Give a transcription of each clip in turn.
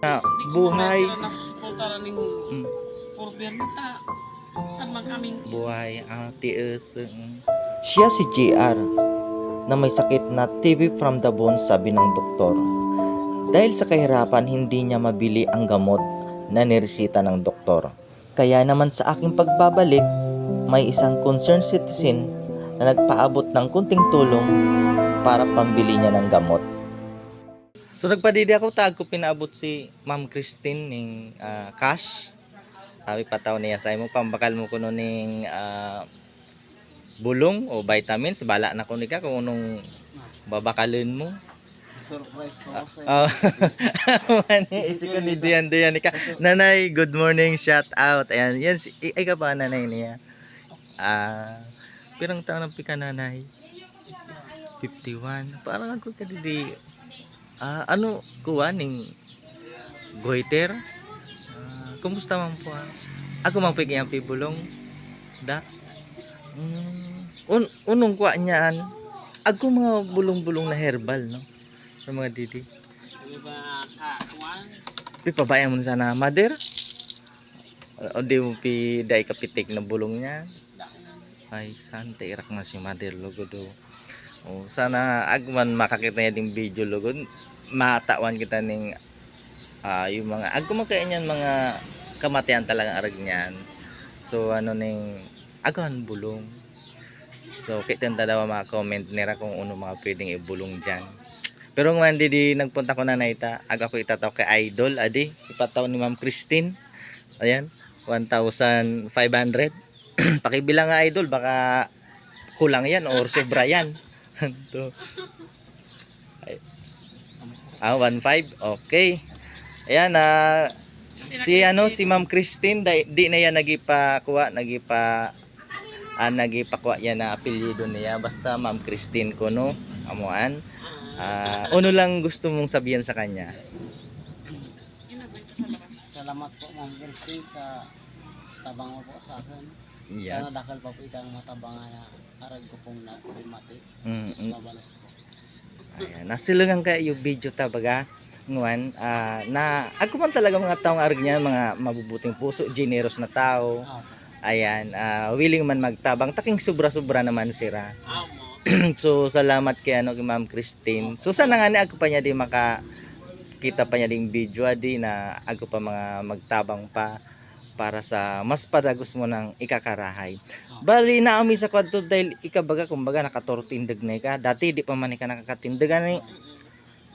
Na Di ko buhay. mamaya nasusuportaran ning Mm, purber nita. Saan man kaming buhay ang tiis. Siya si JR na may sakit na TB from the bone, sabi ng doktor. Dahil sa kahirapan, hindi niya mabili ang gamot na niresita ng doktor. Kaya naman sa aking pagbabalik, may isang concerned citizen na nagpaabot ng kunting tulong para pambili niya ng gamot. So nagpadidi ako, tag ko pinaabot si Ma'am Christine ning cash. Sabi pataw niya sa imo pambakal mo kuno ning bulong o vitamins, bala na ko nika kung anong babakalin mo. surprise ko sa Oh. Mani isi ko ni Dian ka. Nanay, good morning, shout out. Ayan, yan ay ka ba nanay niya? Pirang taon ang pika nanay? 51. Parang ako kadidi. Ano kuha ning goiter? Kumusta man po? Ako man pigyan pibulong. Da. Unong kuha niyan. Ako mga bulong-bulong na herbal, no? Sa mga didi. Di ba kakuan? Pipabayaan mo na sana mother. O di mo pi dai kapitik na bulong niya. Ay sante irak na si mother logo do. O sana agman makakita niya ding video logo. Matawan kita ning yung mga agman kaya niyan mga kamatayan talaga arag niyan. So ano ning agan bulong. So kita daw mga comment nila kung ano mga pwedeng ibulong diyan. Pero nga di nagpunta ko na naita, aga ko itataw kay Idol, adi, ipataw ni Ma'am Christine. Ayan, 1,500. Pakibilang nga Idol, baka kulang yan or sobra yan. To. 1,500, okay. Ayan, si Ma'am Christine, di na yan nagipakuha yan na apelyido niya. Basta Ma'am Christine ko, no? Amuan. Ano lang gusto mong sabihin sa kanya? Salamat po Ma'am Christine sa tabang mo po sa akin. Yeah. Sana dakal pa po ikang matabangan na arag ko pong nagprimati. Mas mabalas po. Ayan, nasilungan kayo yung video ta baga nguan na ako man talaga mga taong arag niya, mga mabubuting puso, generous na tao. Ayan, willing man magtabang, taking sobra-sobra naman sira. So salamat kay kay Ma'am Christine. So sana nga ni ako pa niya di makakita pa niya ding video di na ako pa mga magtabang pa para sa mas padagos mo ng ikakarahay. Bali na ami sa kwadto dahil ikabaga kumbaga nakatortindag na ka. Dati di pa man ka nakakatindagan ni.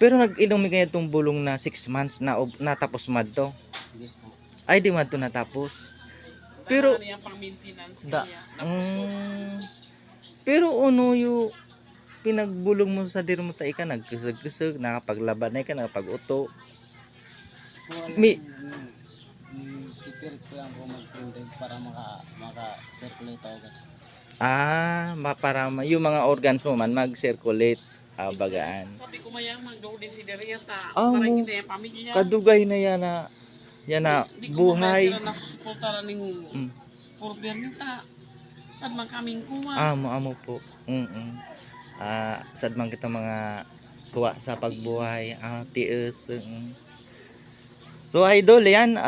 Pero nag-inom mi kaya itong bulong na 6 months na natapos madto. Ay di madto natapos. Pero pero ano yung pinagbulong mo sa diri mo ta ika nagkusog-kusog, nakapaglaban na ka, nakapag-uto. Ipirit ko lang po mag-printed para maka-circulate ako. Para yung mga organs mo man mag-circulate, bagaan. Sabi ko maya magdo si Deriata Para mo kita pamilya. Kadugay na yan na buhay. Di ko nasusuportaran ning purber nita. Saan man kaming kuha? Amo po. Sad man kita mga kuha sa pagbuhay, tiis. So idol yan,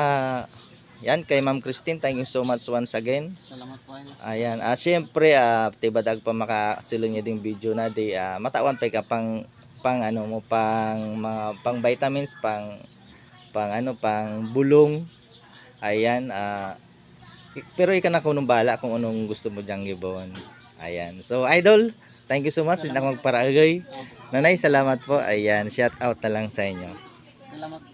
yan kay Ma'am Christine, thank you so much once again. Salamat po. Ayan, siyempre tibadag pa makasilo niya ding video na di matawan pa ka pang ano mo pang vitamins, pang bulong. Ayan, pero ika na kunong bala kung anong gusto mo diyang gibon. Ayan. So idol, thank you so much. Hindi na magparaagay. Nanay, salamat po. Ayan, shout out na lang sa inyo. Salamat.